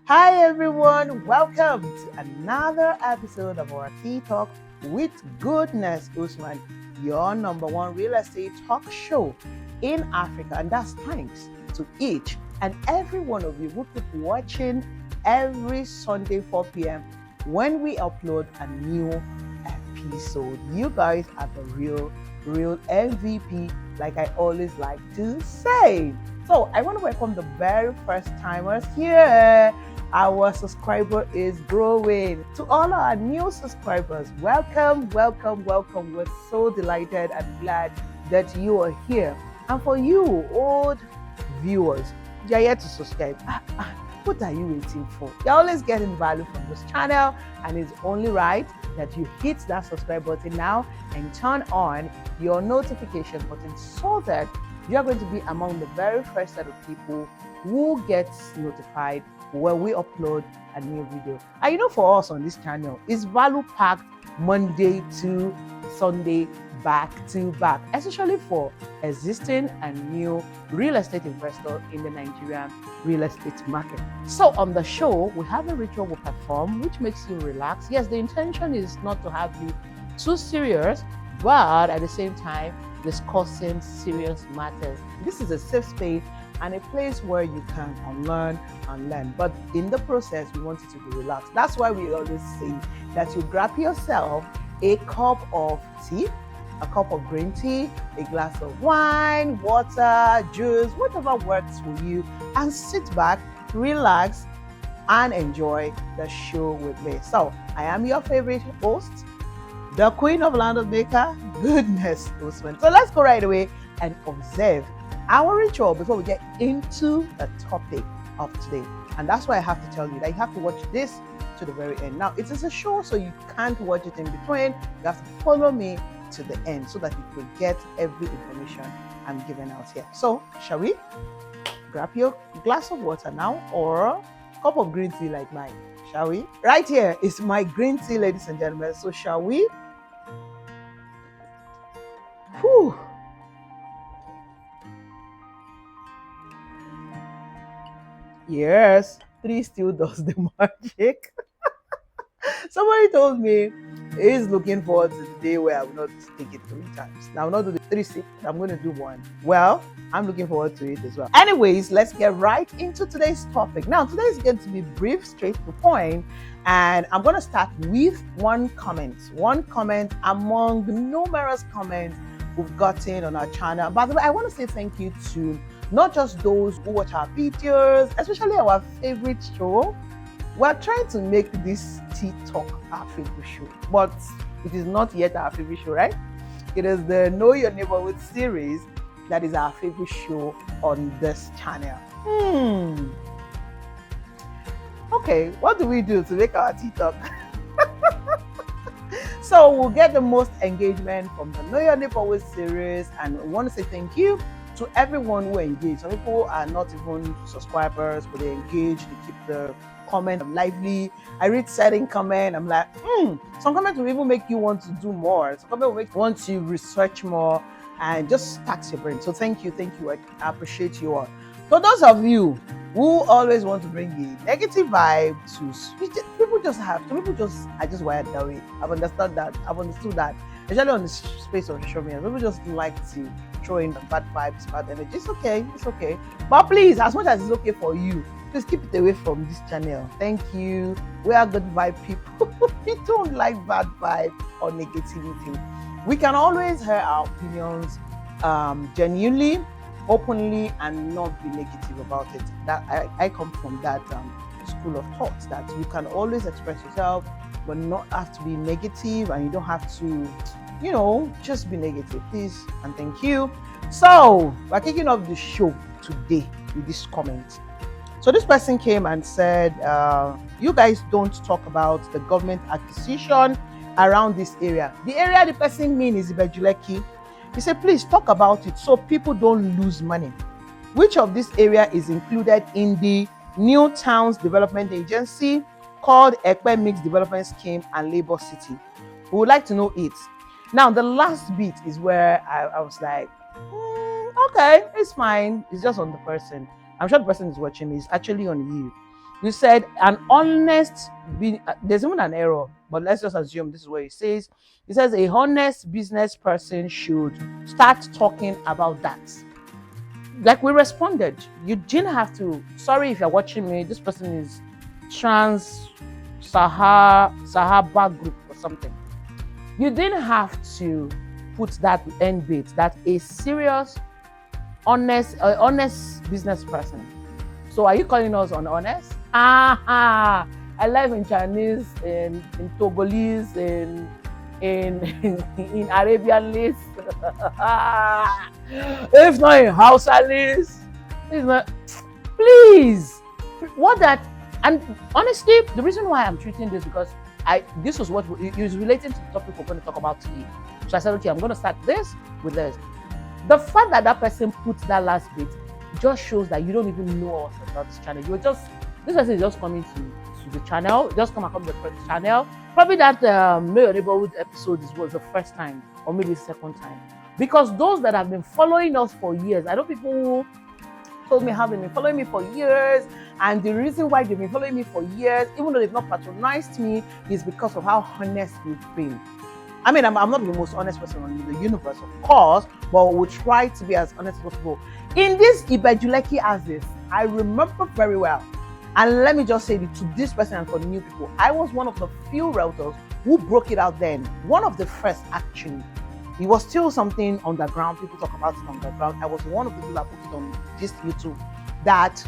Hi everyone, welcome to another episode of our Tea Talk with Goodness Usman, your number one real estate talk show in Africa. And that's thanks to each and every one of you who keep watching every Sunday 4 p.m. when we upload a new episode. You guys are the real MVP, like I always like to say. So I want to welcome the very first timers here. Our subscriber is growing. To all our new subscribers, welcome. We're so delighted and glad that you are here. And for you old viewers, you're here to subscribe. What are you waiting for? You're always getting value from this channel, and it's only right that you hit that subscribe button now and turn on your notification button so that you're going to be among the very first set of people who gets notified when we upload a new video. And you know, for us on this channel, it's value packed Monday to Sunday, back to back, especially for existing and new real estate investors in the Nigerian real estate market. So on the show, we have a ritual we perform which makes you relax. Yes, the intention is not to have you too serious, but at the same time discussing serious matters. This is a safe space and a place where you can unlearn and learn. But in the process, we want you to be relaxed. That's why we always say that you grab yourself a cup of tea, a cup of green tea, a glass of wine, water, juice, whatever works for you, and sit back, relax, and enjoy the show with me. So I am your favorite host, the Queen of London Maker, Goodness Usman. So let's go right away and observe our ritual before we get into the topic of today. And that's why I have to tell you that you have to watch this to the very end. Now, it is a show, so you can't watch it in between. You have to follow me to the end so that you will get every information I'm giving out here. So, shall we? Grab your glass of water now or a cup of green tea like mine. Shall we? Right here is my green tea, ladies and gentlemen. So, shall we? Whew. Yes, 3 still does the magic. Somebody told me he's looking forward to the day where I will not take it 3 times. Now, I'm not doing the 3 6, I'm going to do 1. Well, I'm looking forward to it as well. Anyways, let's get right into today's topic. Now, today is going to be brief, straight to the point, and I'm going to start with one comment among the numerous comments we've gotten on our channel. By the way, I want to say thank you to not just those who watch our videos, especially our favorite show. We're trying to make this Tea Talk our favorite show, but it is not yet our favorite show, right? It is the Know Your Neighborhood series that is our favorite show on this channel. Okay, what do we do to make our Tea Talk? So we'll get the most engagement from the Know Your Neighborhood series, and we want to say thank you to everyone who engaged. Some people are not even subscribers, but they engage, they keep the comment lively. I read certain comment, I'm like, some comments will even make you want to do more. Some comments will make you want to research more and just tax your brain. So thank you. I appreciate you all. For those of you who always want to bring a negative vibe to people, I just wired that way. I've understood that, especially on the space of social media. People just like to throw in bad vibes, bad energy. It's okay. But please, as much as it's okay for you, please keep it away from this channel. Thank you. We are good vibe people. We don't like bad vibe or negativity. We can always hear our opinions genuinely, openly, and not be negative about it. That I come from that school of thought that you can always express yourself, but not have to be negative, and you don't have to, just be negative. Please and thank you. So we're kicking off the show today with this comment. So this person came and said, you guys don't talk about the government acquisition around this area. The area the person means is Ibeju Lekki. He said, please talk about it so people don't lose money. Which of this area is included in the New Towns Development Agency called Ekpe Mixed Development Scheme and Labour City? We would like to know it. Now, the last bit is where I was like, okay, it's fine. It's just on the person. I'm sure the person is watching me. It's actually on you. You said an honest, there's even an error, but let's just assume this is what it says. It says a honest business person should start talking about that. Like we responded, you didn't have to. Sorry if you're watching me, this person is trans Sahaba group or something. You didn't have to put that end bit that a serious, honest business person. So are you calling us honest? I live in Chinese, in Togolese, in Arabian list. If not in Hausa list, please. What that, and honestly, the reason why I'm treating this because this was what is relating to the topic we're going to talk about today. So I said, okay, I'm going to start this with this. The fact that that person put that last bit just shows that you don't even know us about this channel. This person is just coming to the channel, just come across the first channel. Probably that Know Your Neighborhood episode was the first time, or maybe the second time. Because those that have been following us for years, I know people who told me how they've been following me for years, and the reason why they've been following me for years, even though they've not patronized me, is because of how honest we've been. I mean, I'm not the most honest person in the universe, of course, but we'll try to be as honest as possible. In this Ibeju Lekki as this, I remember very well. And let me just say it to this person and for new people, I was one of the few realtors who broke it out then. One of the first, actually. It was still something underground. People talk about it underground. I was one of the people that put it on this YouTube that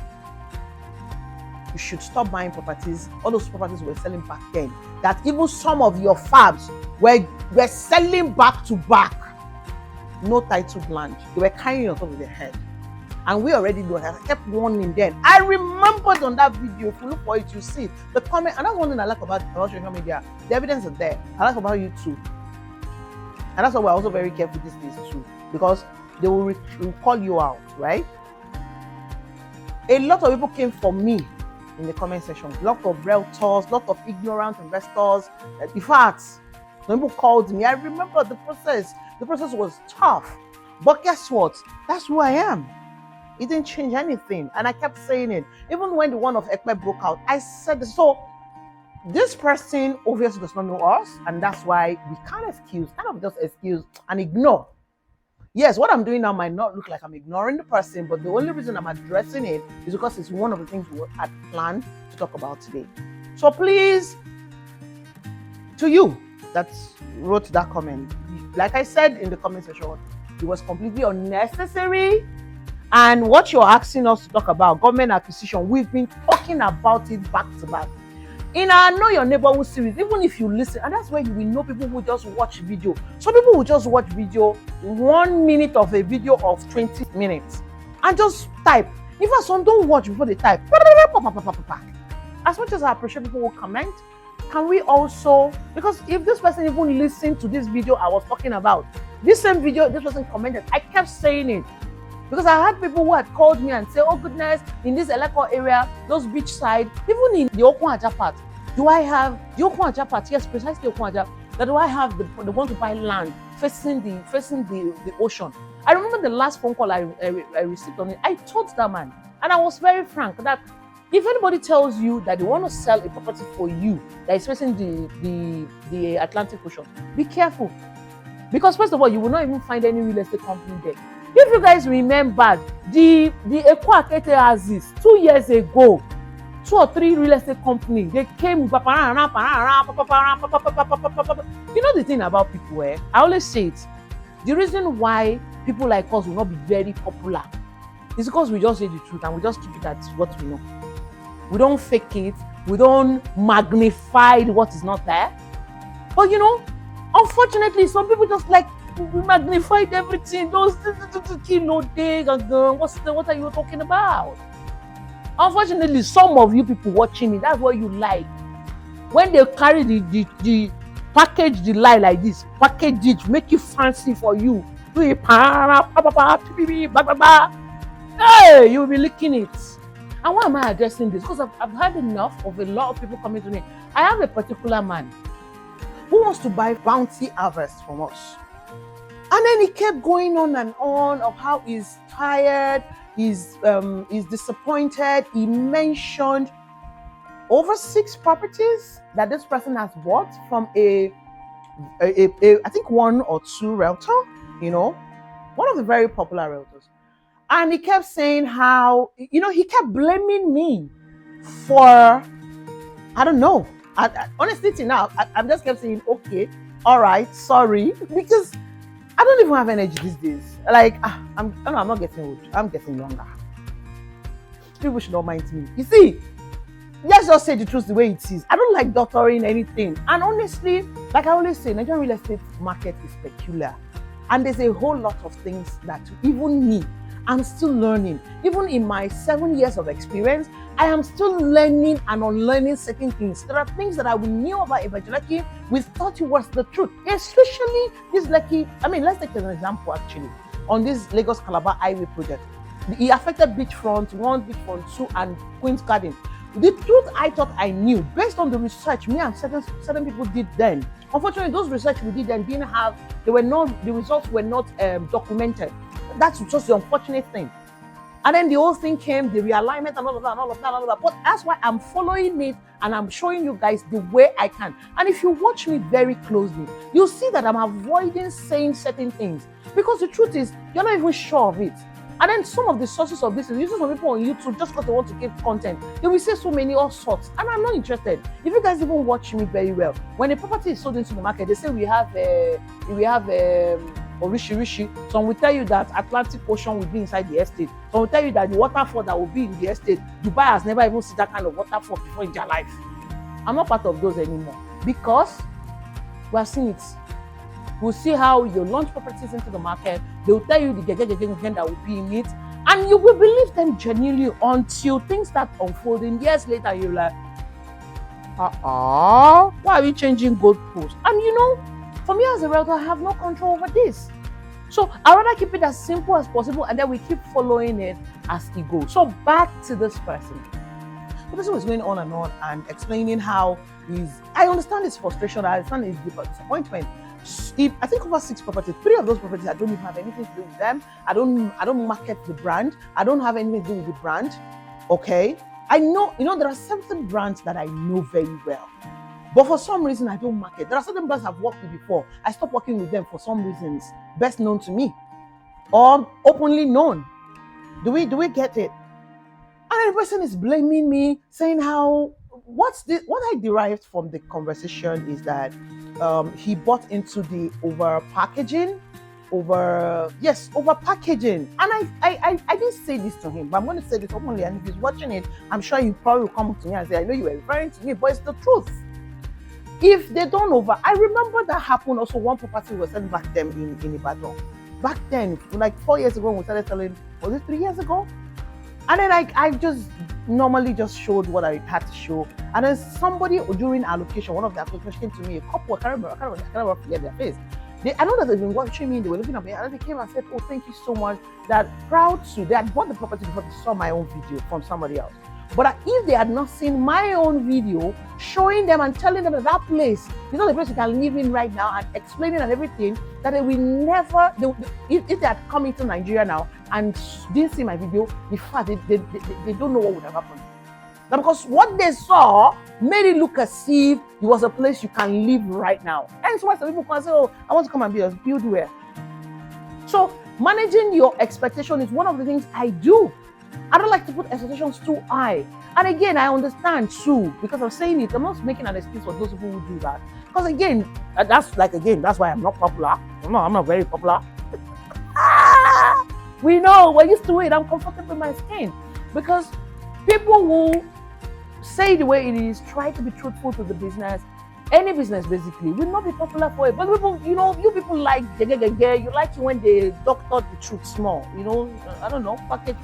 you should stop buying properties. All those properties were selling back then. That even some of your fabs were selling back to back. No title land. They were carrying it on top of their head. And we already know. I kept warning them. I remembered on that video. If you look for it, you see it. The comment, and that's one thing I like about social media. The evidence is there. I like about you too. And that's why we're also very careful these days too. Because they will call you out, right? A lot of people came for me in the comment section. A lot of realtors, a lot of ignorant investors. In fact, some people called me. I remember the process. The process was tough. But guess what? That's who I am. It didn't change anything. And I kept saying it. Even when the one of Ekpe broke out, I said this. So this person obviously does not know us. And that's why we can't just excuse and ignore. Yes, what I'm doing now might not look like I'm ignoring the person, but the only reason I'm addressing it is because it's one of the things we had planned to talk about today. So please, to you that wrote that comment, like I said in the comment section, it was completely unnecessary. And what you're asking us to talk about, government acquisition, we've been talking about it back to back. In our Know Your Neighborhood series, even if you listen, and that's where you will know people who just watch video. Some people will just watch video, 1 minute of a video of 20 minutes, and just type. In fact, some don't watch before they type. As much as I appreciate people who comment, can we also, because if this person even listened to this video I was talking about, this same video, this person commented, I kept saying it. Because I had people who had called me and say, oh goodness, in this Eleko area, those beach side, even in the Okwaja part, do I have the Okwaja part? Yes, precisely Okwaja. That do I have the one to buy land facing the ocean? I remember the last phone call I received on it. I told that man, and I was very frank, that if anybody tells you that they want to sell a property for you that is facing the Atlantic Ocean, be careful. Because first of all, you will not even find any real estate company there. If you guys remember, the Ekwa Akete Aziz 2 years ago, 2 or 3 real estate companies, they came. You know the thing about people, I always say it. The reason why people like us will not be very popular is because we just say the truth and we just keep it at what we know. We don't fake it. We don't magnify what is not there. But unfortunately, some people just like, we magnified everything. Those kilo day, what are you talking about? Unfortunately, some of you people watching me, that's what you like. When they carry the package the lie like this, package it, make it fancy for you. Hey, you'll be licking it. And why am I addressing this? Because I've had enough of a lot of people coming to me. I have a particular man who wants to buy bounty harvest from us. And then he kept going on and on of how he's tired, he's disappointed. He mentioned over 6 properties that this person has bought from I think 1 or 2 realtor, one of the very popular realtors. And he kept saying how, he kept blaming me for, I don't know. Honestly, till now, I'm just kept saying, okay, all right, sorry, because I don't even have energy these days. Like, I'm not getting old. I'm getting younger. People should not mind me. You see, let's just say the truth the way it is. I don't like doctoring anything. And honestly, like I always say, Nigerian real estate market is peculiar. And there's a whole lot of things that even me, I'm still learning. Even in my 7 years of experience, I am still learning and unlearning certain things. There are things that I knew about Ibeju Lekki, we thought it was the truth. Especially this Lekki, let's take an example actually. On this Lagos Calabar Highway project, it affected beachfront 1, beachfront 2, and Queen's Garden. The truth I thought I knew, based on the research me and certain people did then. Unfortunately, those research we did then the results were not documented. That's just the unfortunate thing. And then the whole thing came, the realignment and all of that. But that's why I'm following it and I'm showing you guys the way I can. And if you watch me very closely, you'll see that I'm avoiding saying certain things. Because the truth is, you're not even sure of it. And then some of the sources of this is using some people on YouTube just because they want to give content. They will say so many all sorts, and I'm not interested. If you guys even watch me very well, when a property is sold into the market, they say we have Rishi. Some will tell you that Atlantic Ocean will be inside the estate. Some will tell you that the waterfall that will be in the estate, Dubai has never even seen that kind of waterfall before in their life. I'm not part of those anymore because we have seen it. We'll see how you launch properties into the market. They'll tell you the that will be in it. And you will believe them genuinely until things start unfolding. Years later, you're like, why are we changing goalposts? And for me as a realtor, I have no control over this. So I'd rather keep it as simple as possible and then we keep following it as it goes. So back to this person. The person was going on and explaining how I understand his frustration, I understand his disappointment. I think over 6 properties, 3 of those properties, I don't even have anything to do with them. I don't market the brand. I don't have anything to do with the brand. Okay. I know, there are certain brands that I know very well. But for some reason, I don't market. There are certain brands I've worked with before. I stopped working with them for some reasons, best known to me or openly known. Do we get it? And the person is blaming me, saying how, what I derived from the conversation is that he bought into the over packaging. And I didn't say this to him, but I'm going to say this openly. And if he's watching it, I'm sure he probably will come up to me and say, I know you were referring to me, but it's the truth. If they don't I remember that happened also. One property was selling back then in Ibadan. Back then, like 4 years ago, when we started selling, was it 3 years ago? And then I just normally just showed what I had to show. And then somebody during allocation, one of the applications came to me, a couple, I can't remember forget their face. I know that they've been watching me, they were looking at me, and they came and said, oh, thank you so much. They had bought the property before they saw my own video from somebody else. But if they had not seen my own video showing them and telling them that place is not the place you can live in right now and explaining and everything, that they will never, if they had come into Nigeria now and didn't see my video, in fact, they don't know what would have happened. Now, because what they saw made it look as if it was a place you can live right now. And so why some people can say, oh, I want to come and build where? So managing your expectation is one of the things I do. I don't like to put expectations too high. And again, I understand too, because I'm saying it, I'm not making an excuse for those people who do that. Because again, that's why I'm not popular. I'm not very popular. We know, we're used to it. I'm comfortable in my skin. Because people who say the way it is, try to be truthful to the business, any business basically, will not be popular for it. But people, you people like, you like it when they doctor the truth small, I don't know, package.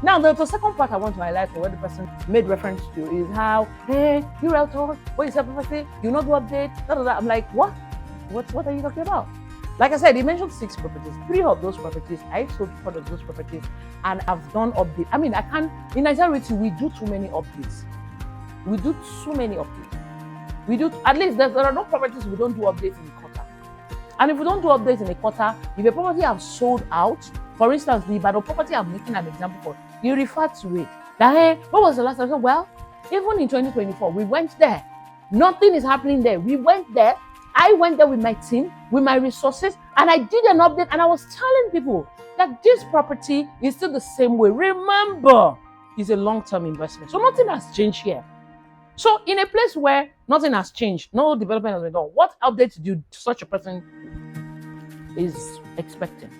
Now, the second part I want to highlight for what the person made reference to is how, hey, you realtor, what you sell property, you not do update, I'm like, what? What are you talking about? Like I said, he mentioned 6 properties. 3 of those properties, I sold 4 of those properties, and I've done updates. In Nigeria, we do too many updates. We do, at least there are no properties we don't do updates in a quarter. And if we don't do updates in a quarter, if a property have sold out, for instance, the Ibadan property I'm making an example for, you refer to it. That, hey, what was the last time? I said, well, Even in 2024, we went there. Nothing is happening there. We went there. I went there with my team, with my resources, and I did an update, and I was telling people that this property is still the same way. Remember, it's a long-term investment. So nothing has changed here. So in a place where nothing has changed, no development has been done, what updates do such a person is expecting?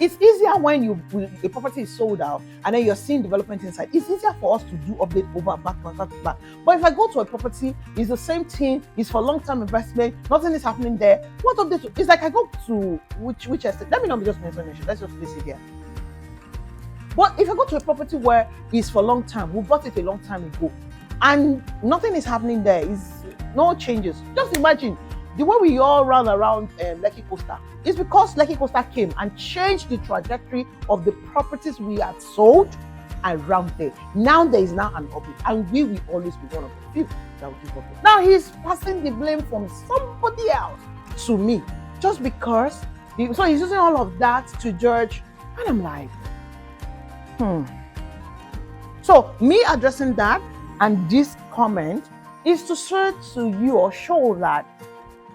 It's easier when the property is sold out and then you're seeing development inside. It's easier for us to do update over back. But if I go to a property, it's the same thing, it's for long-term investment, nothing is happening there. What update? It's like I go to which estate. Let me not be just mentioning. Let's just place it here. But if I go to a property where it's for long term, we bought it a long time ago, and nothing is happening there, is no changes. Just imagine the way we all run around Lekki Costa. It's because Lekki Costa came and changed the trajectory of the properties we had sold around there. Now there is now an update, and we will always be one of the few that will give update. Now he's passing the blame from somebody else to me, just because. So he's using all of that to judge, and I'm like, So me addressing that and this comment is to say to you or show that,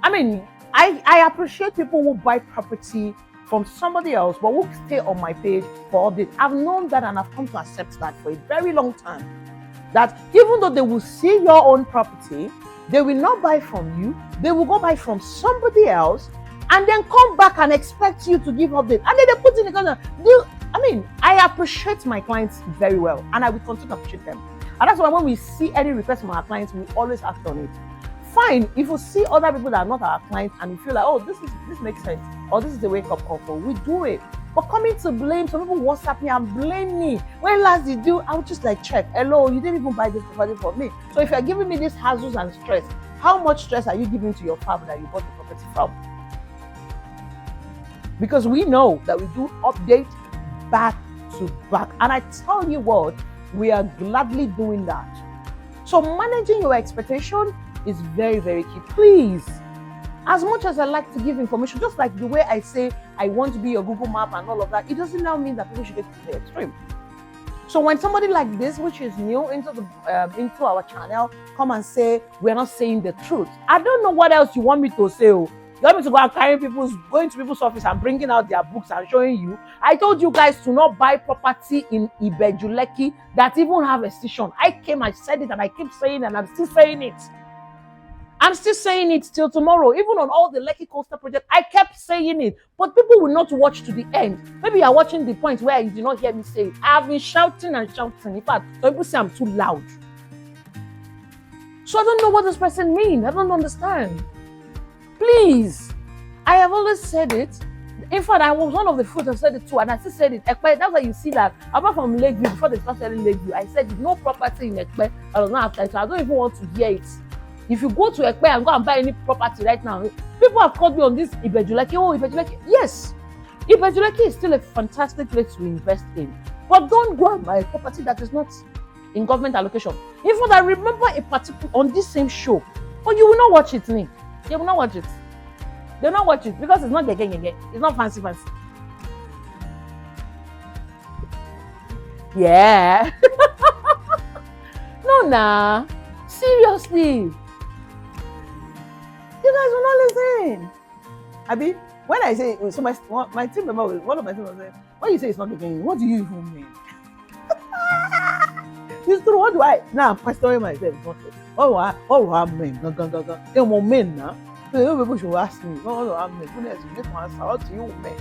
I mean, I appreciate people who buy property from somebody else but who stay on my page for updates. I've known that and I've come to accept that for a very long time. That even though they will see your own property, they will not buy from you, they will go buy from somebody else and then come back and expect you to give updates. And then they put in the corner. I appreciate my clients very well, and I will continue to appreciate them. And that's why when we see any request from our clients, we always act on it. Fine, if you see other people that are not our clients and you feel like, oh, this makes sense, or this is the wake-up call for, we do it. But coming to blame, some people WhatsApp me and blame me. When last did you? I would just like check. Hello, you didn't even buy this property for me. So if you're giving me these hassles and stress, how much stress are you giving to your family that you bought the property from? Because we know that we do update back to back. And I tell you what, we are gladly doing that. So managing your expectation is very, very key. Please, as much as I like to give information, just like the way I say I want to be your Google map and all of that, it doesn't now mean that people should get to the extreme. So when somebody like this, which is new into our channel, come and say we're not saying the truth, I don't know what else you want me to say. You want me to go and going to people's office and bringing out their books and showing you? I told you guys to not buy property in Ibeju Lekki that even have a station. I came, I said it, and I keep saying it, and I'm still saying it. I'm still saying it till tomorrow. Even on all the Lekki Coastal project, I kept saying it. But people will not watch to the end. Maybe you're watching the point where you did not hear me say it. I've been shouting and shouting. In fact, some people say I'm too loud. So I don't know what this person means. I don't understand. Please, I have always said it. In fact, I was one of the few that said it too, and I still said it. Ekpe, that's why you see that. Apart from Lakeview, before they started selling Lakeview, I said no property in Ekpe. I does not have time, so I don't even want to hear it. If you go to Ekpe and go and buy any property right now, people have called me on this Ibeju Lekki. Oh, Ibeju Lekki. Yes, Ibeju Lekki is still a fantastic place to invest in. But don't go and buy a property that is not in government allocation. In fact, I remember a particular on this same show, but you will not watch it, me. You will not watch it. They will not watch it because it's not gege. It's not fancy. Yeah. No, nah. Seriously. You guys will not listen. Abi, when I say, so my team member, one of my team members said, when you say it's not gege, what do you even mean? It's true. What do I? Now I'm questioning myself. Oh, I'm men. They're men now. So people should ask me, I'm men. Goodness, you just answer. What do you men?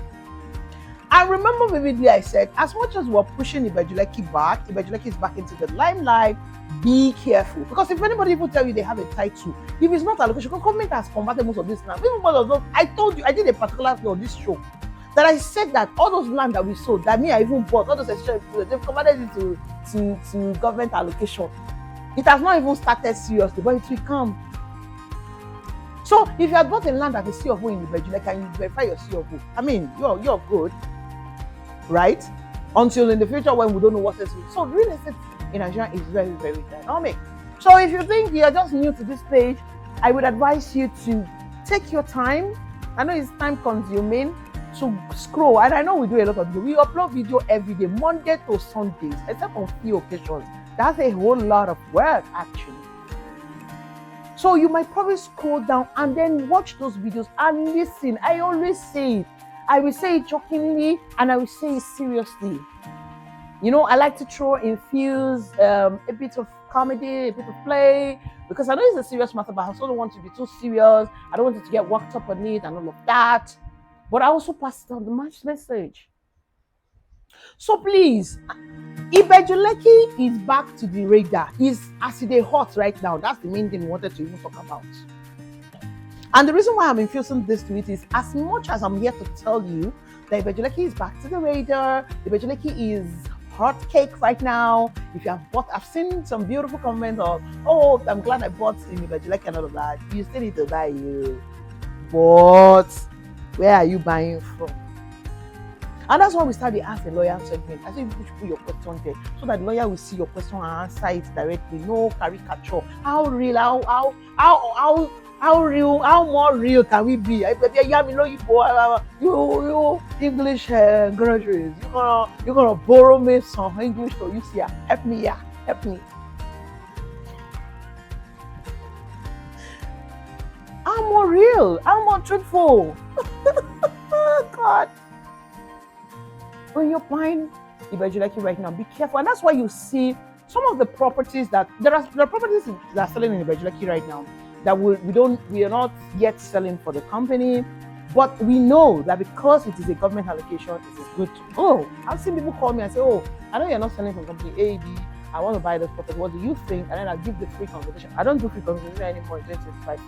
I remember vividly I said, as much as we're pushing Ibeju Lekki back, Ibeju Lekki is back into the limelight. Be careful. Because if anybody even tell you they have a title, if it's not allocation, because government has converted most of this land. Even most of those, I told you, I did a particular thing on this show, that I said that all those land that we sold, that me I even bought, all those extra, they've converted it to government allocation. It has not even started seriously, but it will come. So if you had bought a land at the C of O in Ibeju Lekki and you verify your C of O, I mean, you're good, right? Until in the future when we don't know what else. So real estate in Nigeria is very, very dynamic. So if you think you're just new to this page, I would advise you to take your time. I know it's time consuming to scroll, and I know we do a lot of video. We upload video every day, Monday to Sundays, except on few occasions That's a whole lot of work, actually. So you might probably scroll down and then watch those videos and listen. I always say it. I will say it jokingly and I will say it seriously. You know, I like to infuse a bit of comedy, a bit of play, because I know it's a serious matter, but I also don't want to be too serious. I don't want it to get worked up on it and all of that. But I also pass it on the message. So please, Ibeju Lekki is back to the radar. Is as it is hot right now. That's the main thing we wanted to even talk about. And the reason why I'm infusing this to it is, as much as I'm here to tell you that Ibeju Lekki is back to the radar, Ibeju Lekki is hot cake right now. If you have bought, I've seen some beautiful comments of, oh, I'm glad I bought in Ibeju Lekki and all of that. You still need to buy you. But where are you buying from? And that's why we started asking the lawyer segment. I think you should put your question there so that the lawyer will see your question and answer it directly. No caricature. How real? How real? How more real can we be? You English graduates. You're gonna borrow me some English to use here. Help me here. Help me. I'm more real. I'm more truthful. God. When you're buying Ibeju Lekki right now, be careful. And that's why you see some of the properties that there are properties that are selling in Ibeju Lekki right now that we are not yet selling for the company, but we know that because it is a government allocation, it is good to go. I've seen people call me and say, oh, I know you're not selling from company A, B, I want to buy this property. What do you think? And then I give the free consultation. I don't do free consultation anymore. It's like,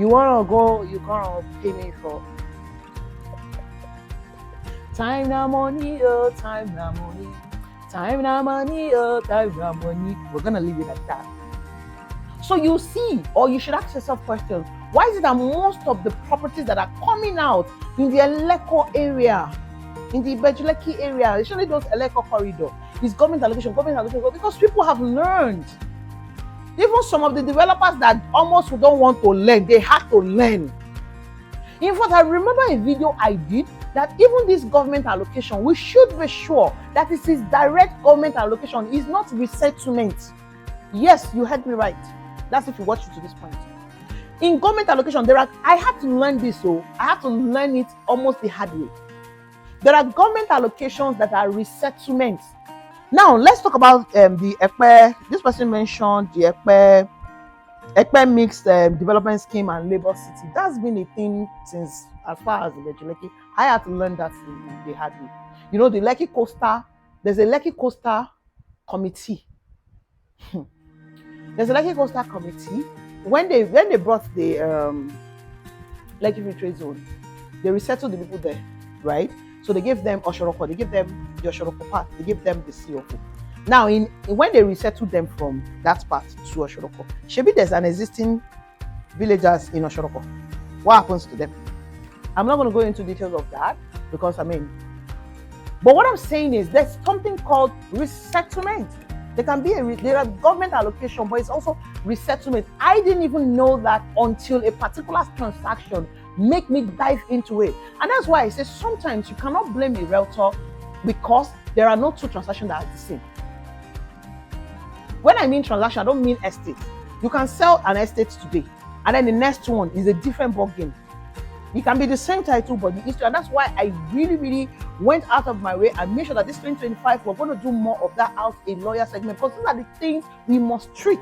you want to go, you can't pay me for time na money, oh, time na money. Time na money, oh, time na money. We're going to leave it like that. So you see, or you should ask yourself questions. Why is it that most of the properties that are coming out in the Eleko area, in the Ibeju Lekki area, especially those Eleko corridor, is government allocation, because people have learned. Even some of the developers that almost don't want to learn, they had to learn. In fact, I remember a video I did that even this government allocation, we should be sure that it is direct government allocation, is not resettlement. Yes, you heard me right. That's if you watch it to this point. In government allocation, I had to learn this, so I had to learn it almost the hard way. There are government allocations that are resettlements. Now, let's talk about the Ekpe. This person mentioned the Ekpe mixed development scheme and labor city. That's been a thing since as far as Ibeju Lekki. I had to learn that the hard way. You know, the Lekki Coastal, there's a Lekki Coastal committee. There's a Lekki Coastal committee. When they brought the Lekki Free Trade Zone, they resettled the people there, right? So they gave them Oshoroko, they gave them the Oshoroko part, they gave them the Sioko. Now, when they resettled them from that part to Oshoroko, maybe there's an existing villagers in Oshoroko. What happens to them? I'm not going to go into details of that because but what I'm saying is there's something called resettlement. There are government allocation, but it's also resettlement. I didn't even know that until a particular transaction make me dive into it. And that's why I say sometimes you cannot blame a realtor because there are no two transactions that are the same. When I mean transaction, I don't mean estate. You can sell an estate today, and then the next one is a different ballgame. It can be the same title, but the history, and that's why I really, really went out of my way and made sure that this 2025, we're going to do more of that out in lawyer segment, because these are the things we must treat.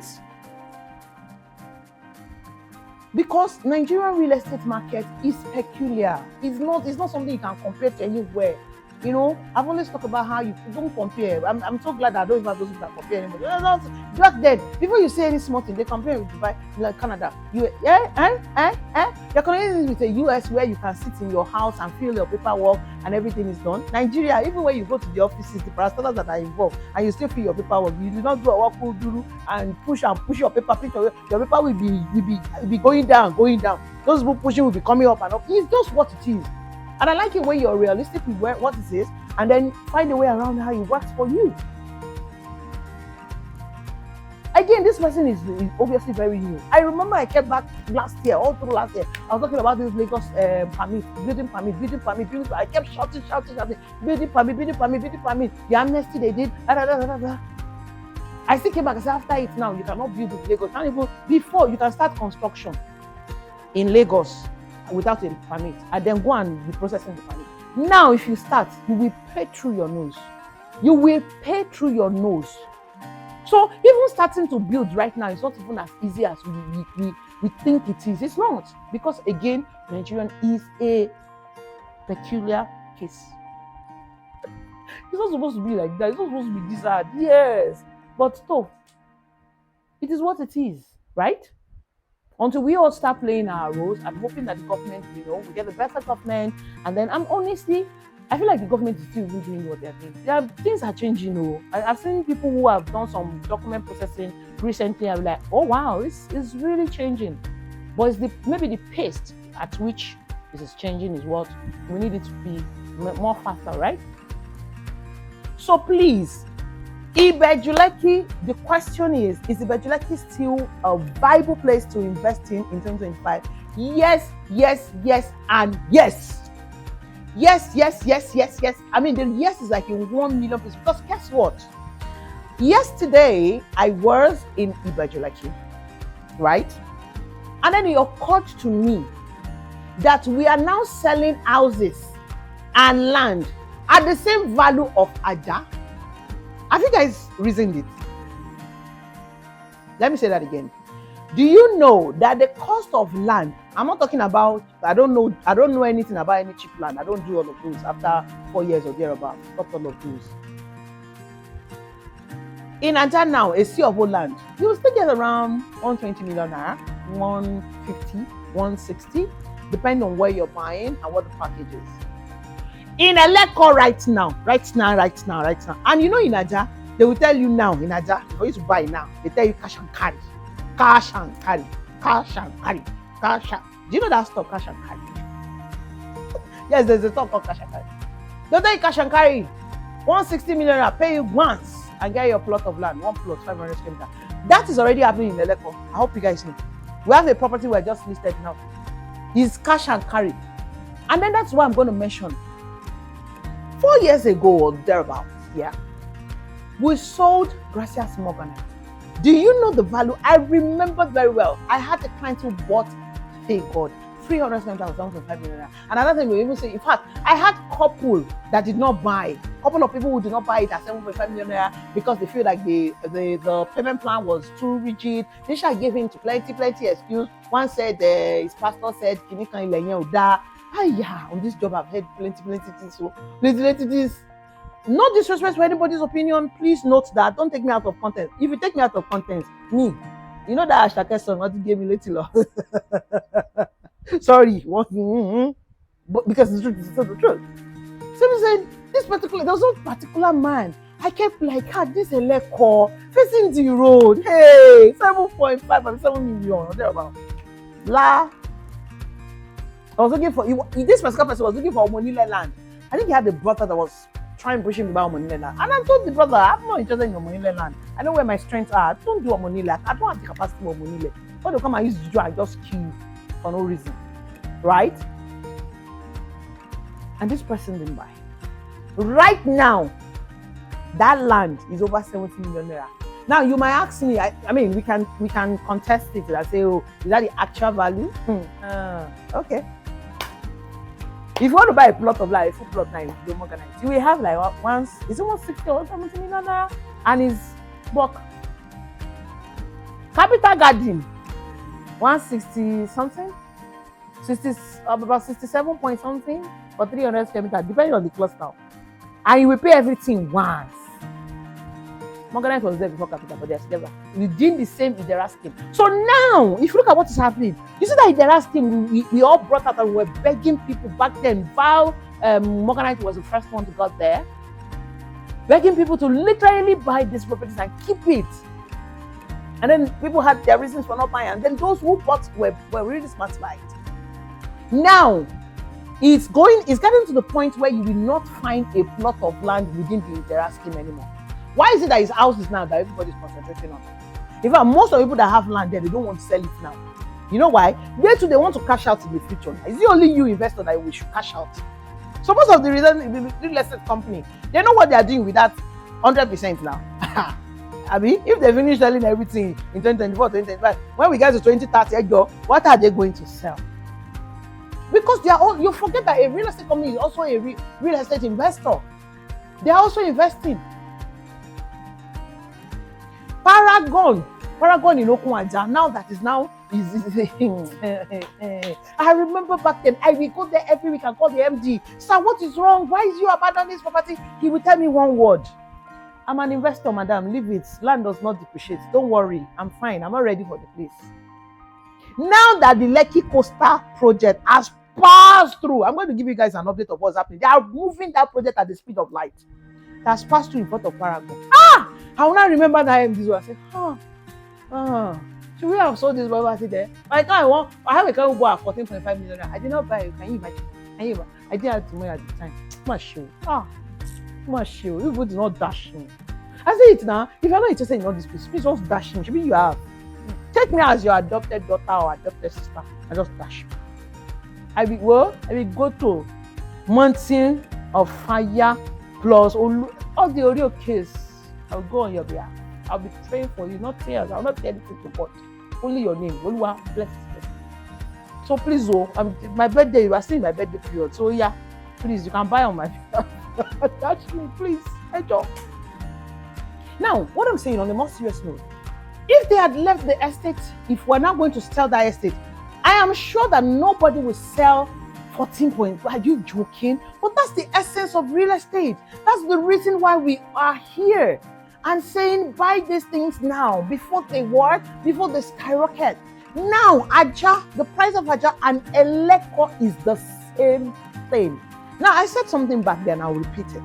Because Nigerian real estate market is peculiar. It's not something you can compare to anywhere. You know, I've always talked about how you don't compare. I'm so glad that I don't even have those people that compare anymore. Back then, before you say any small thing, they compare with Dubai, like Canada. You're comparing with the US where you can sit in your house and fill your paperwork and everything is done. Nigeria, even when you go to the offices, the parastatals that are involved, and you still fill your paperwork, you do not do a work and push your paper. Your paper will be going down. Those people pushing will be coming up and up. It's just what it is. And I like it when you're realistic with what it is and then find a way around how it works for you. Again, this person is obviously very new. I remember I kept back all through last year. I was talking about this Lagos building permit. I kept shouting, building permit. The amnesty they did, I still came back and said, after it now, you cannot build in Lagos. Can't even, before you can start construction in Lagos without a permit, and then go and be processing the permit. Now, if you start, you will pay through your nose. You will pay through your nose. So even starting to build right now is not even as easy as we think it is. It's not. Because again, Nigerian is a peculiar case. It's not supposed to be like that. It's not supposed to be this hard. Yes. But stop. It is what it is, right? Until we all start playing our roles, I'm hoping that the government, we get a better government. And then honestly, I feel like the government is still doing what they're doing. Things are changing. I've seen people who have done some document processing recently. I'm like, oh wow, it's really changing. But it's maybe the pace at which this is changing is what we need it to be more faster, right? So please, Ibeju Lekki, the question is Ibeju Lekki still a viable place to invest in 2025? Yes, yes, yes, and yes. Yes. I mean, the yes is like in 1 million places. Because guess what? Yesterday, I was in Ibeju Lekki, right? And then it occurred to me that we are now selling houses and land at the same value of Aja. Have you guys reasoned it? Let me say that again. Do you know that the cost of land, I'm not talking about, I don't know anything about any cheap land. I don't do all of those after 4 years or thereabout. Not all of those. In Aja now, a sea of old land, you will still get around 120 million naira, 150, 160, depending on where you're buying and what the package is. In Eleko right now. And in Aja, they will tell you now, in Aja, for you to buy now, they tell you cash and carry. Do you know that stock, cash and carry? Yes, there's a stock called cash and carry. They'll tell you cash and carry. 160 million naira, pay you once and get your plot of land, one plot, 500 square meters. That is already happening in Eleko. I hope you guys know. We have a property we just listed now. It's cash and carry. And then that's why I'm going to mention 4 years ago or thereabouts, we sold Gracias Morganite. Do you know the value? I remember very well. I had a client who bought, thank God, 300 square meters, 1.5 million. And another thing we even say, in fact, I had couple that did not buy. Couple of people who did not buy it at 7.5 million because they feel like the payment plan was too rigid. They shall give him to plenty excuse. One said his pastor said, on this job I've heard plenty things. So plenty things. No disrespect to anybody's opinion. Please note that. Don't take me out of context. If you take me out of context, me, you know that Ashake song, what you gave me little. Sorry, but because the truth is still the truth. Someone said there was one particular man. I kept like, this Eleko facing the road. Hey, 7.5 and 7 million. Thereabout. I was looking for this particular person was looking for Omonile land. I think he had a brother that was trying to push him about Omonile land. And I told the brother, I'm not interested in Omonile land. I know where my strengths are. Don't do Omonile. I don't have the capacity for Omonile. Why do you come and use juju and just kill for no reason? Right? And this person didn't buy. Right now, that land is over 70 million naira. Now you might ask me, I mean, we can contest it and say, oh, is that the actual value? Okay. If you want to buy a plot of land, a full plot now, you will have like it's almost 60 or 70 million naira, and it's block. Capital Garden, 160 something, about 67 point something, or 300 square meters, depending on the cluster. And you will pay everything once. Morganite was there before Capital, but they're together within the same Idera scheme. So now, if you look at what is happening, you see that Idera scheme, we all brought out and we were begging people back then. Morganite was the first one to got there, begging people to literally buy these properties and keep it. And then people had their reasons for not buying, and then those who bought were really smart to buy it. Now, it's getting to the point where you will not find a plot of land within the Idera scheme anymore. Why is it that his house is now that everybody's concentrating on? In fact, most of the people that have land there, they don't want to sell it now. You know why? They too, they want to cash out in the future. It's the only you investor that we should cash out. So most of the real estate company, they know what they are doing with that 100% now. I mean, if they finish selling everything in 2024, 2025, when we get to 2030, what are they going to sell? Because they are all, you forget that a real estate company is also a real estate investor. They are also investing. Paragon in Okunwaja, now that is now I remember back then, I will go there every week and call the MD. Sir, what is wrong? Why is you abandoning this property? He will tell me one word. I'm an investor, madam. Leave it. Land does not depreciate. Don't worry. I'm fine. I'm not ready for the place. Now that the Lekki Coastal project has passed through, I'm going to give you guys an update of what's happening. They are moving that project at the speed of light. It has passed through in front of Paragon. I will not remember that MD. I said, should we have sold this property there? By the time I have a car who bought 14.5 million. I did not buy it. Can you imagine? I didn't have money at the time. You would not dash me. I say it now. If you're not interested in all this, please just dash me. Maybe you have. Take me as your adopted daughter or adopted sister and just dash me. I will go to Mountain of Fire plus all the audio case. I'll go on your behalf. I'll be praying for you, not tears. I'll not say anything to God. Only your name. Oluwa bless you. So please, my birthday, you are still in my birthday period. So yeah, please, you can buy on my touch me, please. Now, what I'm saying on a more serious note, if they had left the estate, if we're not going to sell that estate, I am sure that nobody will sell 14 points. Are you joking? But that's the essence of real estate. That's the reason why we are here and saying buy these things now before they work, before they skyrocket. Now, the price of Aja and Eleko is the same thing. Now, I said something back then, I'll repeat it.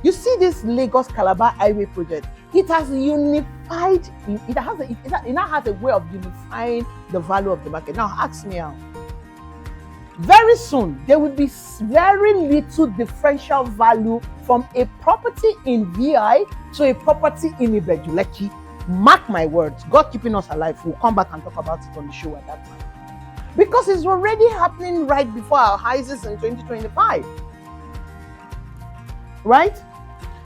You see this Lagos-Calabar highway project, it has unified, it now has a way of unifying the value of the market. Now, ask me how. Very soon, there will be very little differential value from a property in VI to a property in Ibeju Lekki. Mark my words, God keeping us alive, we'll come back and talk about it on the show at that time. Because it's already happening right before our eyes in 2025. Right?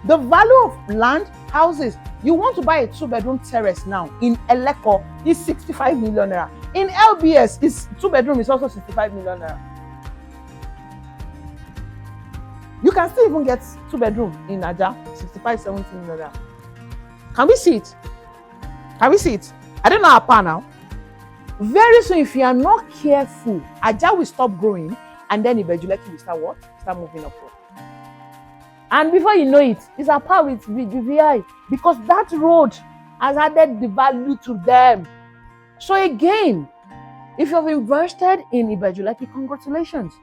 The value of land, houses, you want to buy a 2-bedroom terrace now in Eleko is 65 million naira. In LBS, is 2-bedroom is also 65 million naira. You can still even get 2-bedroom in Aja, 65, 70 million naira. Can we see it? I don't know how far now. Very soon, if you are not careful, Aja will stop growing, and then Ibeju Lekki will start what? Start moving upward. And before you know it, it's a par with VI, because that road has added the value to them. So again, if you have invested in Ibeju Lekki, congratulations.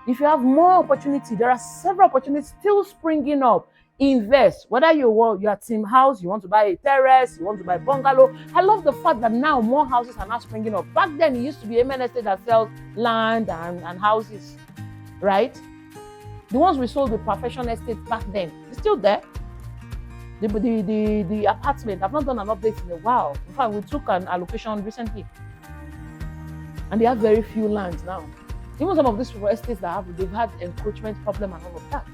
If you have more opportunity, there are several opportunities still springing up. Invest. Whether you are team house, you want to buy a terrace, you want to buy a bungalow. I love the fact that now more houses are now springing up. Back then, it used to be a main estate that sells land and houses, right? The ones we sold with professional estates back then, it's still there. The apartment, I've not done an update in a while. In fact, we took an allocation recently. And they have very few lands now. Even some of these estates they've had encroachment problem and all of that.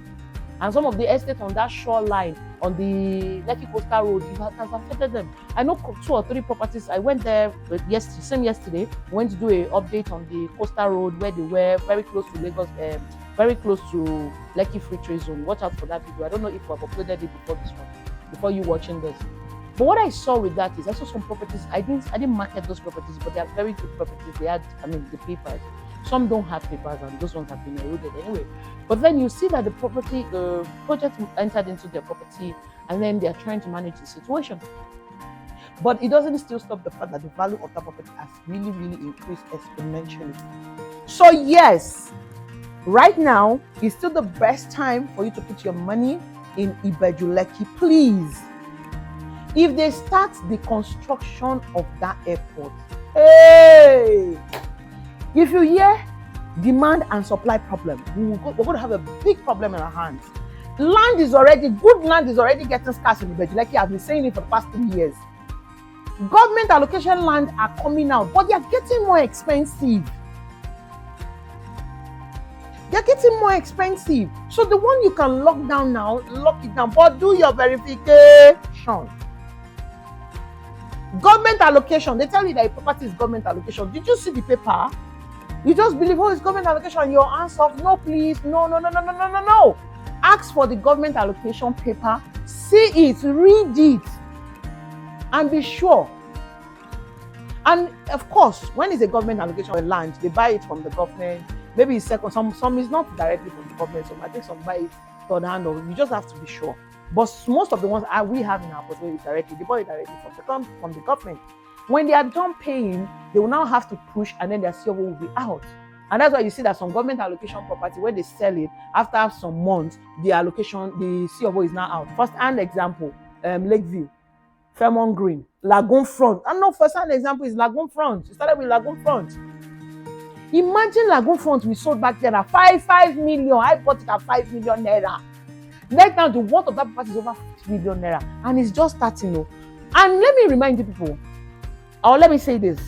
And some of the estates on that shoreline, on the Lekki Coastal Road, it has affected them. I know 2 or 3 properties. I went there yesterday. Went to do an update on the Coastal Road where they were very close to Lagos, very close to Lekki Free Trade Zone. Watch out for that video. I don't know if I've uploaded it before this one, before you watching this. But what I saw with that is I saw some properties. I didn't market those properties, but they are very good properties. They had, the papers. Some don't have papers, and those ones have been eroded anyway. But then you see that the project entered into their property, and then they are trying to manage the situation. But it doesn't still stop the fact that the value of that property has really, really increased exponentially. So yes, right now is still the best time for you to put your money in Ibeju Lekki, please. If they start the construction of that airport, hey! If you hear demand and supply problem, we're going to have a big problem in our hands. Good land is already getting scarce in Ibeju Lekki. I've been saying it for the past 3 years. Government allocation land are coming out, but they are getting more expensive. So the one you can lock down now, lock it down, but do your verification. Government allocation, they tell you that a property is government allocation. Did you see the paper? You just believe, oh, it's government allocation. Your answer of no, please, no. Ask for the government allocation paper, see it, read it, and be sure. And of course, when it's a government allocation of land, they buy it from the government. Maybe it's second, some is not directly from the government, so I think some buy it third hand, or you just have to be sure. But most of the ones we have in our portfolio is directly, they buy it directly from the government. When they are done paying, they will now have to push, and then their CFO will be out. And that's why you see that some government allocation property, when they sell it, after some months, the CFO is now out. First-hand example, Lakeview, Fairmont Green, Lagoon Front. And no, first-hand example is Lagoon Front. It started with Lagoon Front. Imagine Lagoon Front we sold back then at 5 million. I bought it at 5 million naira. Right now, the worth of that property is over 50 million naira. And it's just starting. And let me remind you people, or let me say this.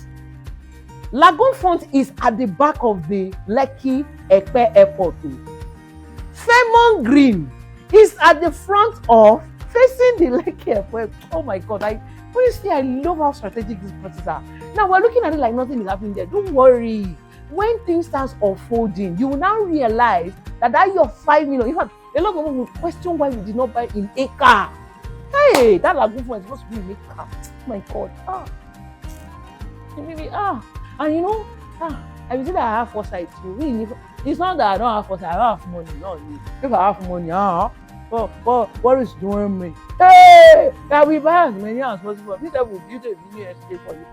Lagoon Front is at the back of the Lekki Ekpe Airport. Fairmont Green is at the front of facing the Lekki Airport. Oh my God. Honestly, I love how strategic these places are. Now, we're looking at it like nothing is happening there. Don't worry. When things start unfolding, you will now realize that your 5 million, in fact, a lot of people will question why we did not buy in acre. Hey, that Lagoon Front is supposed to be in acre. Oh my God. And you know, I will say that I have foresight. It's not that I don't have foresight. I don't have money. No, if I have money, what is doing me? Hey, that we buy as many as possible. This will build a video escape for you.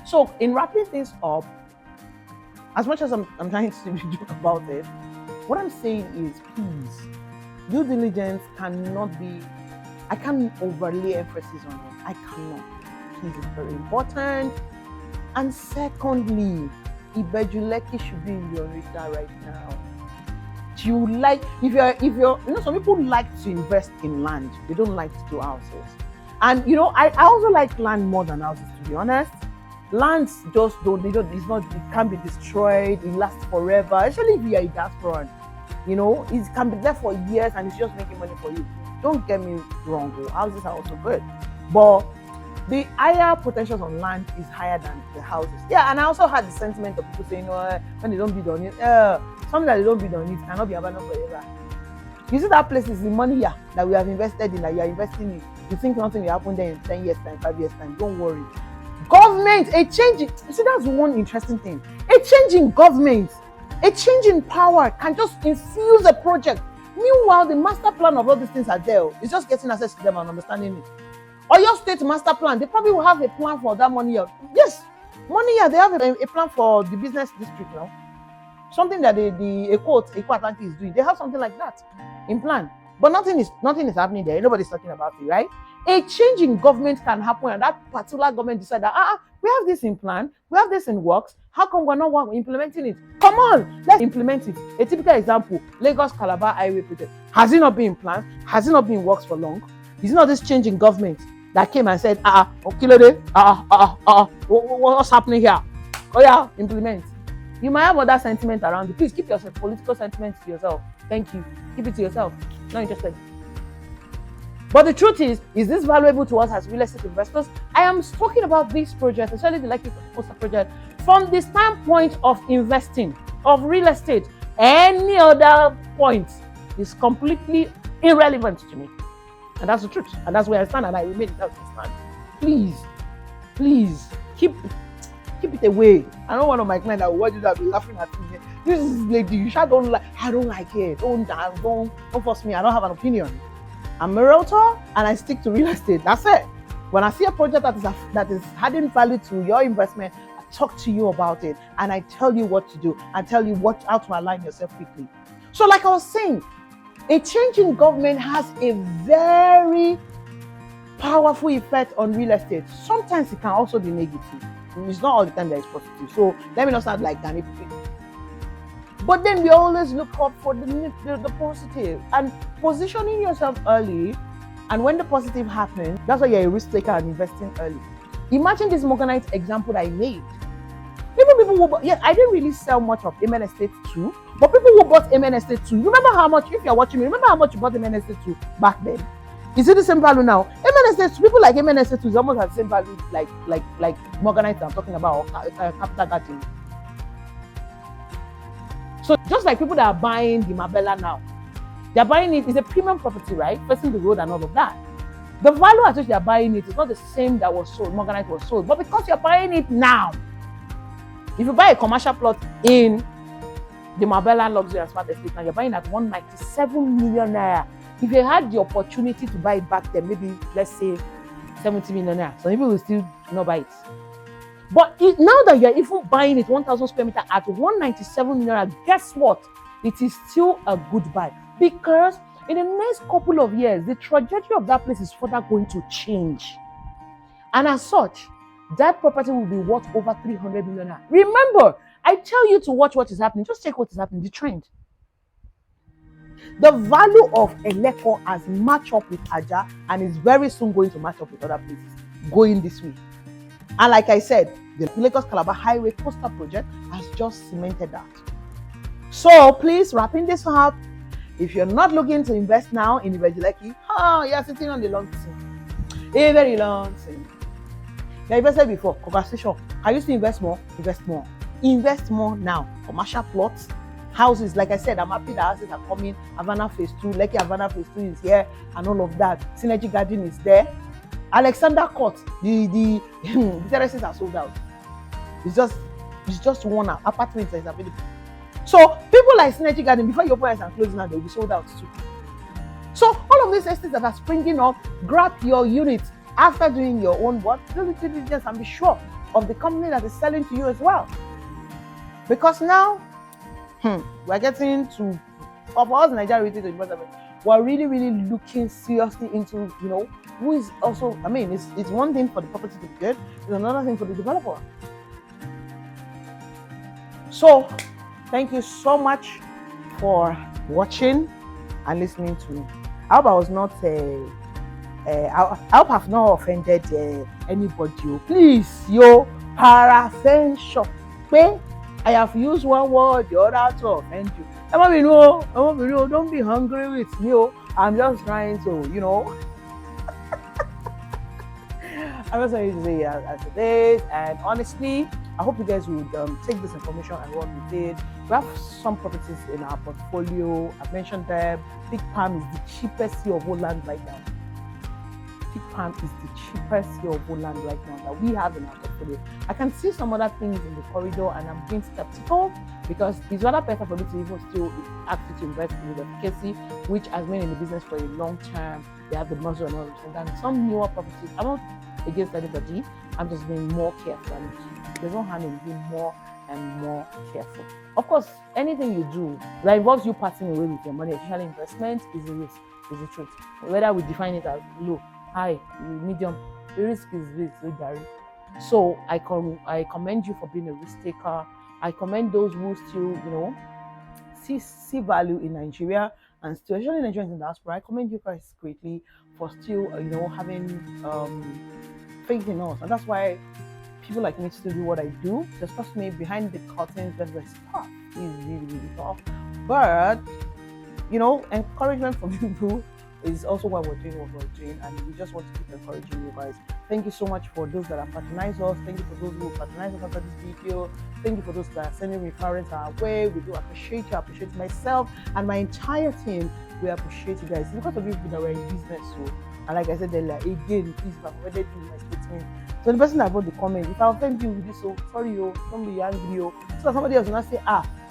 So, in wrapping things up, as much as I'm trying to joke about it, what I'm saying is, please, due diligence cannot be. I can't overlay emphasis on it. I cannot. Please, it's very important. And secondly, Ibeju Lekki should be in your radar right now. Do you like, if you're, some people like to invest in land. They don't like to do houses. And I also like land more than houses, to be honest. Lands just it can't be destroyed, it lasts forever, especially if you're a diaspora. It can be there for years and it's just making money for you. Don't get me wrong, houses are also good. But the higher potentials on land is higher than the houses. Yeah, and I also had the sentiment of people saying, when they don't bid on it, something that they don't bid on it cannot be abandoned forever. You see that place is the money here that we have invested in, that you are investing in. You think nothing will happen there in 10 years time, 5 years time. Don't worry. Government, a change. You see, that's one interesting thing. A change in government, a change in power can just infuse a project. Meanwhile, the master plan of all these things are there. It's just getting access to them and understanding it. Or your state master plan, they probably will have a plan for that money. Yes, money here, they have a plan for the business district now. Something that the Eco Atlantic is doing. They have something like that in plan. But nothing is happening there. Nobody's talking about it, right? A change in government can happen, and that particular government decide that we have this in plan, we have this in works. How come we're not implementing it? Come on, let's implement it. A typical example: Lagos Calabar Highway project. Has it not been in plan? Has it not been in works for long? Is it not this change in government that came and said, what's happening here? Oh yeah, implement. You might have other sentiment around it. Please keep your political sentiments to yourself. Thank you. Keep it to yourself. Not interested. But the truth is this valuable to us as real estate investors? I am talking about this project, especially the Lekki Coastal project, from the standpoint of investing, of real estate. Any other point is completely irrelevant to me. And that's the truth. And that's where I stand, and I remain that's the stand. Please, keep it away. I don't want my client that will watch you that will be laughing at me. This is lady, you sure don't like. I don't like it. Don't force me. I don't have an opinion. I'm a realtor and I stick to real estate. That's it. When I see a project that is adding value to your investment, I talk to you about it and I tell you what to do. I tell you how to align yourself quickly. So, like I was saying, a change in government has a very powerful effect on real estate. Sometimes it can also be negative. It's not all the time that it's positive. So let me not sound like that. But then we always look up for the positive and positioning yourself early. And when the positive happens, that's why you're a risk taker and investing early. Imagine this Morganite example that I made. I didn't really sell much of Amen Estate 2, but people who bought Amen Estate 2, remember how much, if you're watching me, remember how much you bought Amen Estate 2 back then? Is it the same value now? MNSA, people like MNSA is almost at the same value like Morganite I'm talking about, or Capital Garden. So just like people that are buying the Marbella now, they're buying it, it's a premium property, right? Facing the road and all of that. The value at which they're buying it is not the same that was sold, Morganite was sold. But because you're buying it now, if you buy a commercial plot in the Marbella Luxury and Smart Estate, now you're buying at 197 million naira. If you had the opportunity to buy it back then, maybe let's say 70 million naira, some people will still not buy it. But now that you're even buying it 1,000 square meter at 197 million naira, guess what? It is still a good buy, because in the next couple of years, the trajectory of that place is further going to change. And as such, that property will be worth over 300 million. Remember, I tell you to watch what is happening. Just check what is happening, the trend. The value of Eleko has matched up with Aja and is very soon going to match up with other places going this way. And like I said, the Lagos Calabar Highway Coastal Project has just cemented that. So please, wrapping this up, if you're not looking to invest now in Ibeju Lekki, you're sitting on the long thing. A very long thing. You invested before, congratulations. Can you still invest more? Invest more. Invest more now. Commercial plots, houses. Like I said, I'm happy that houses are coming. Havana Phase 2, Lekki Havana Phase 2 is here, and all of that. Synergy Garden is there. Alexander Court, the terraces are sold out. It's just one apartment that is available. So people like Synergy Garden, before your price are closing out, they'll be sold out too. So all of these estates that are springing up, grab your unit after doing your own work, do the diligence and be sure of the company that is selling to you as well. Because now, we're getting to, of us Nigeria related to we're really, really looking seriously into, who is also, it's one thing for the property to be good, it's another thing for the developer. So, thank you so much for watching and listening to me. I hope I was not, I hope I've not offended anybody. Please, paraventure. I have used one word, the other to offend you. Don't be hungry with me. I'm just trying to, I'm just trying to say as it is. And honestly, I hope you guys would take this information and run with it. We have some properties in our portfolio. I've mentioned them. Big Palm is the cheapest sea of land right now. Big Palm is the cheapest sea of land right now that we have in our portfolio. I can see some other things in the corridor, and I'm being skeptical because it's rather better for me to even still ask you to invest with efficacy, which has been in the business for a long time. They have the muscle and all of that. And some newer properties, I'm not against anybody. I'm just being more careful. And there's no harm in being more and more careful. Of course, anything you do that involves you passing away with your money, especially investment, is a risk, is the truth. Whether we define it as low, high, medium, the risk is risk, Gary. So I commend you for being a risk taker. I commend those who still, see value in Nigeria and still, especially Nigerians in diaspora. I commend you guys greatly for still, having faith in us, and that's why people like me still do what I do. Just trust me, behind the curtains, there's tough. It's really, really tough. But encouragement from people is also why we're doing what we're doing, and we just want to keep encouraging you guys. Thank you so much for those that have patronized us. Thank you for those who patronize us after this video. Thank you for those that are sending referrals our way. We do appreciate you. I appreciate myself and my entire team. We appreciate you guys. It's because of you that we're in business. So, and like I said earlier, again, please, if I've already done my statement. So the person that wrote the comment, if I offend you with this, sorry, don't be angry. So somebody else will not say,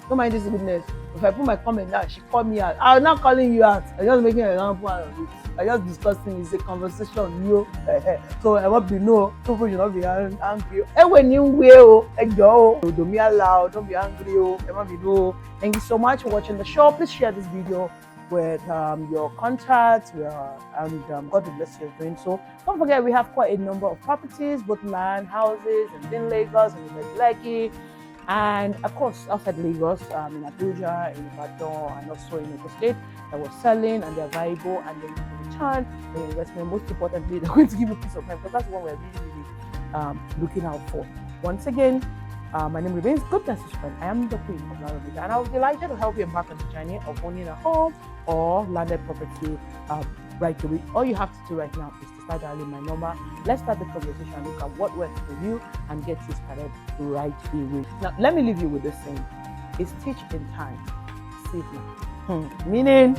don't mind this goodness. If I put my comment down, she called me out. I'm not calling you out. I'm just making an example out of it. I'm just discussing. It's a conversation. So I won't be people should not be angry. When you will, don't be allowed. Don't be angry. Thank you so much for watching the show. Please share this video with your contacts, and God will bless you doing so. Don't forget, we have quite a number of properties, both land, houses, in Lagos, and in Lekki. And of course, outside Lagos, in Abuja, in Ibadan, and also in Lagos State, that we're selling, and they're viable, and then in return, the investment, most importantly, they're going to give you peace of mind, because that's what we're really looking out for. Once again, my name remains Goodness Usman. I am the Queen of Land, and I was delighted to help you embark on the journey of owning a home or landed property right away. All you have to do right now is to start dialing my number. Let's start the conversation, look at what works for you, and get you started right away. Now, let me leave you with this thing. It's teach in time, save now. Meaning,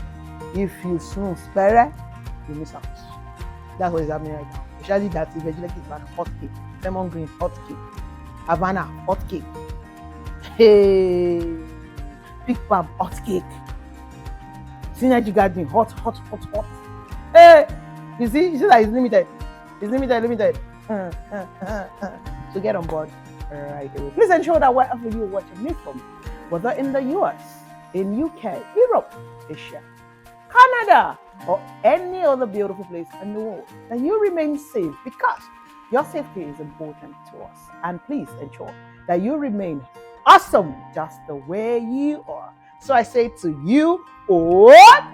if you snooze, you miss out. That's what is happening right now. Especially that Ibeju Lekki is like hot cake. Lemon green, hot cake. Havana, hot cake. Hey, Big Palm, hot cake. Synergy Garden, hot. Hey, you see that it's limited. It's limited. So get on board right away. Please ensure that wherever you're watching me from, whether in the US, in UK, Europe, Asia, Canada, or any other beautiful place in the world, that you remain safe, because your safety is important to us. And please ensure that you remain awesome just the way you are. So I say to you, what?